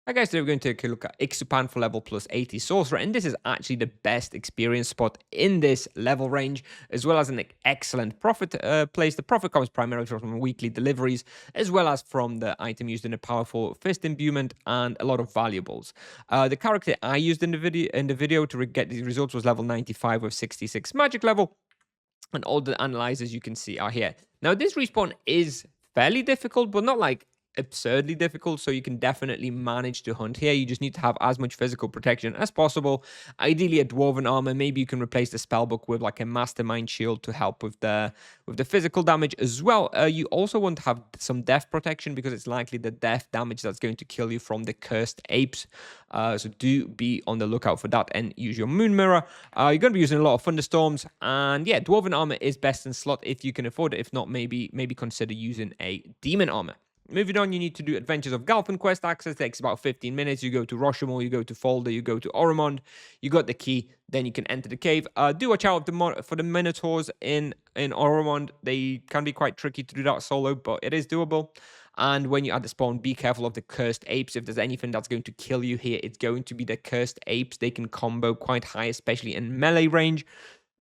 Hi guys, today we're going to take a look at Iksupan for level plus 80 Sorcerer, and this is actually the best experience spot in this level range, as well as an excellent profit place. The profit comes primarily from weekly deliveries, as well as from the item used in a powerful fist imbuement and a lot of valuables. The character I used in the video to get these results was level 95 with 66 magic level, and all the analyzers you can see are here. Now, this respawn is fairly difficult, but not like absurdly difficult, so you can definitely manage to hunt here. You just need to have as much physical protection as possible. Ideally a dwarven armor. Maybe you can replace the spellbook with like a mastermind shield to help with the physical damage as well. You also want to have some death protection, because it's likely the death damage that's going to kill you from the cursed apes. So do be on the lookout for that and use your moon mirror. You're going to be using a lot of thunderstorms, and yeah, dwarven armor is best in slot if you can afford it. If not, maybe consider using a demon armor. Moving on, you need to do Adventures of Galfin quest access. Takes about 15 minutes. You go to Roshamel, you go to Folder, you go to Oromond, you got the key, then you can enter the cave. Do watch out for the Minotaurs in Oromond. They can be quite tricky to do that solo, but it is doable. And when you're at the spawn, be careful of the cursed apes. If there's anything that's going to kill you here, it's going to be the cursed apes. They can combo quite high, especially in melee range.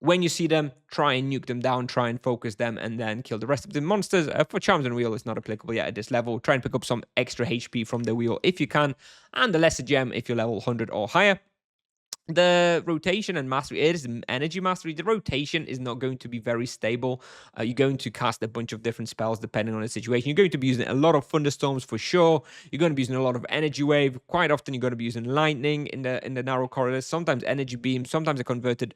When you see them, try and nuke them down, try and focus them, and then kill the rest of the monsters. For Charms and Wheel, it's not applicable yet at this level. Try and pick up some extra HP from the wheel if you can, and the lesser gem if you're level 100 or higher. The rotation and mastery, it is energy mastery. The rotation is not going to be very stable. You're going to cast a bunch of different spells depending on the situation. You're going to be using a lot of thunderstorms for sure. You're going to be using a lot of energy wave. Quite often you're going to be using lightning in the narrow corridors. Sometimes energy beam. Sometimes a converted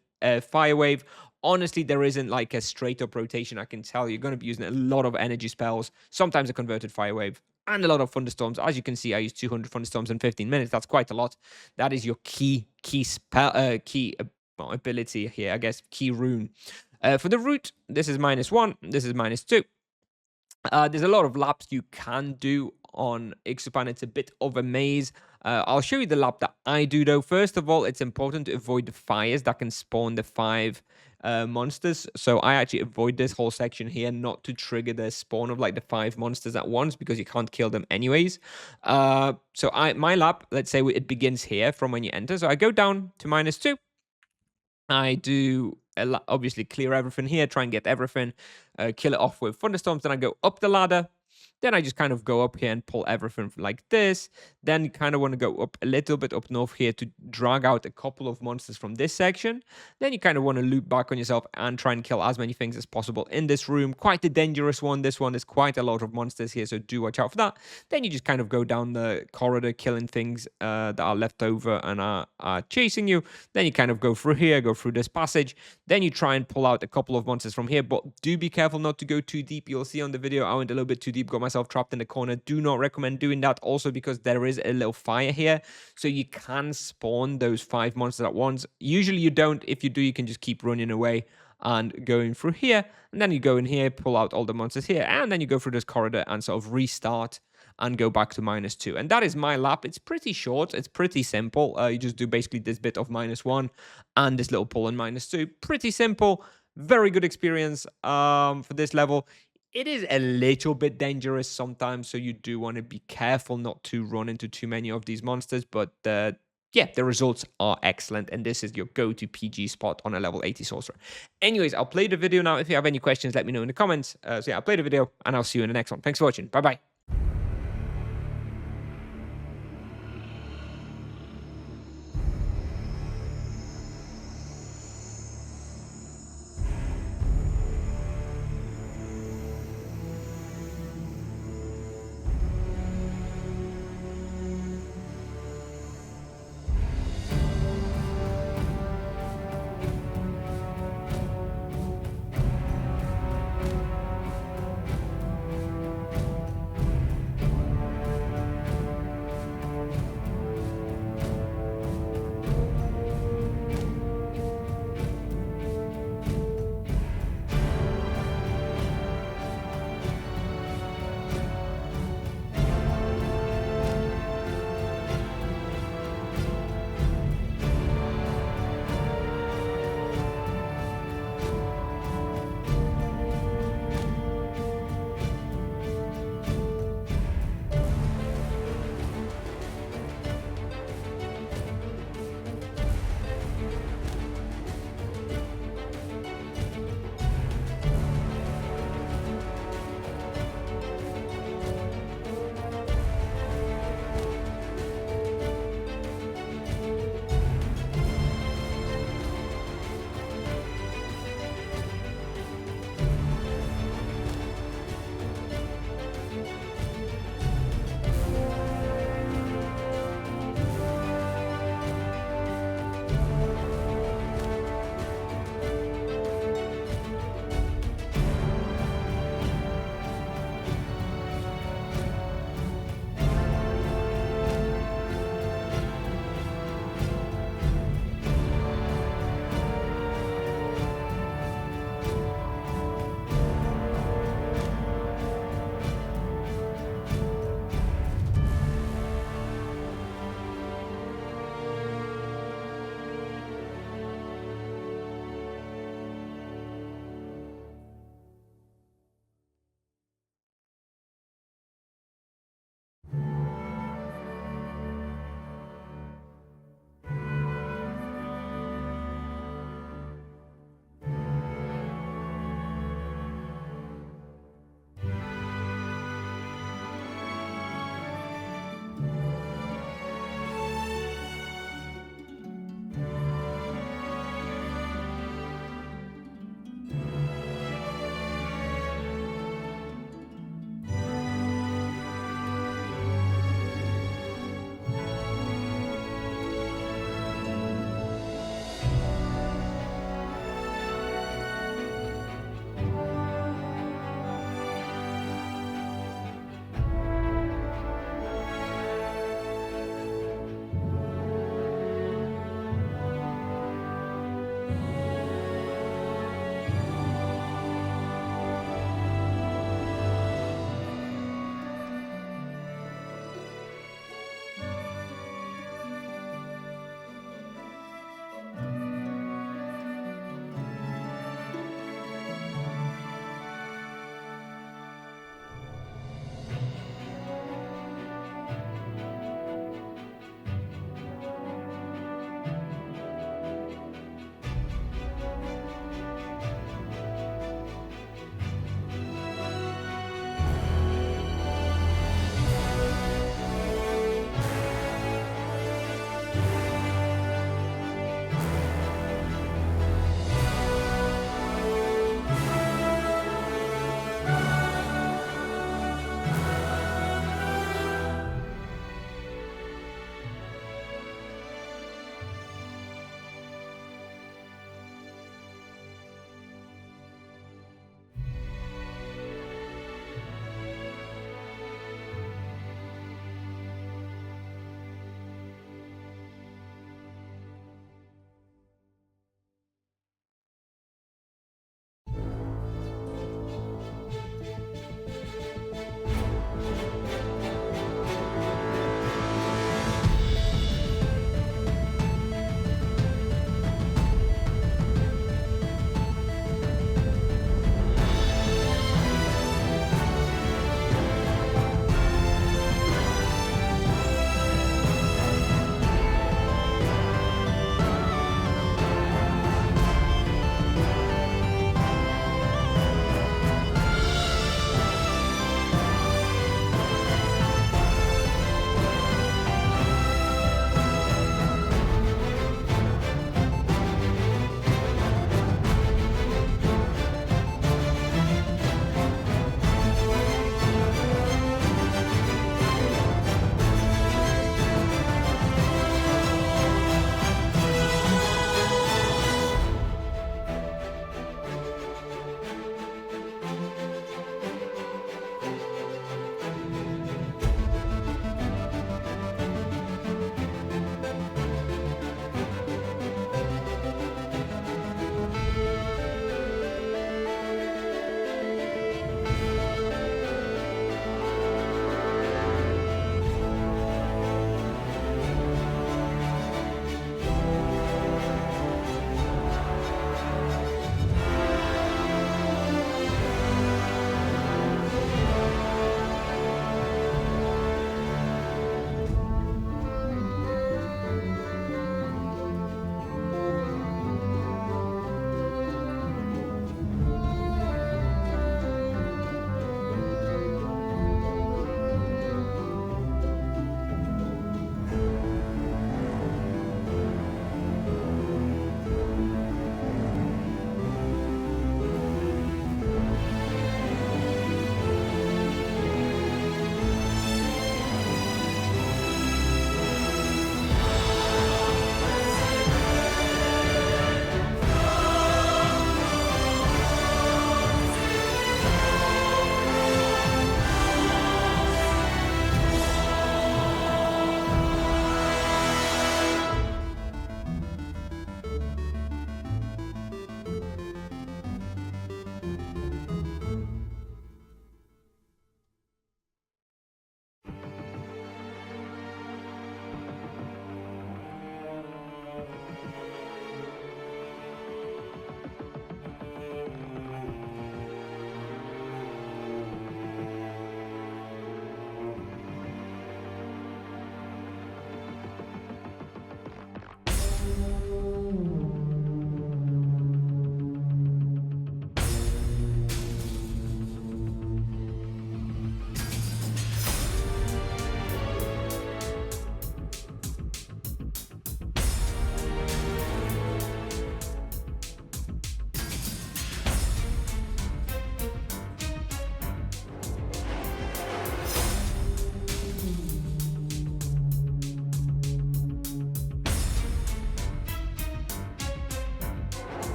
fire wave. Honestly, there isn't like a straight up rotation. I can tell you're going to be using a lot of energy spells. Sometimes a converted fire wave, and a lot of thunderstorms. As you can see, I used 200 thunderstorms in 15 minutes. That's quite a lot. That is your key spell, ability here, I guess, key rune. For the root, this is -1, this is -2. There's a lot of laps you can do on Iksupan. It's a bit of a maze. I'll show you the lap that I do, though. First of all, it's important to avoid the fires that can spawn the 5 monsters. So I actually avoid this whole section here, not to trigger the spawn of like the 5 monsters at once, because you can't kill them anyways. So my lap, let's say it begins here from when you enter. So I go down to -2. I do obviously clear everything here, try and get everything, kill it off with thunderstorms. Then I go up the ladder. Then I just kind of go up here and pull everything like this. Then you kind of want to go up a little bit up north here to drag out a couple of monsters from this section. Then you kind of want to loop back on yourself and try and kill as many things as possible in this room. Quite a dangerous one. This one is quite a lot of monsters here, so do watch out for that. Then you just kind of go down the corridor, killing things that are left over and are chasing you. Then you kind of go through here, go through this passage. Then you try and pull out a couple of monsters from here, but do be careful not to go too deep. You'll see on the video I went a little bit too deep, got myself trapped in the corner. Do not recommend doing that, also because there is a little fire here, so you can spawn those 5 monsters at once. Usually you don't. If you do, you can just keep running away and going through here, and then you go in here, pull out all the monsters here, and then you go through this corridor and sort of restart and go back to -2. And that is my lap. It's pretty short, it's pretty simple. You just do basically this bit of -1 and this little pull in -2. Pretty simple, very good experience for this level. It is a little bit dangerous sometimes, so you do want to be careful not to run into too many of these monsters, but yeah, the results are excellent, and this is your go-to PG spot on a level 80 sorcerer. Anyways, I'll play the video now. If you have any questions, let me know in the comments. So yeah, I'll play the video, and I'll see you in the next one. Thanks for watching. Bye-bye.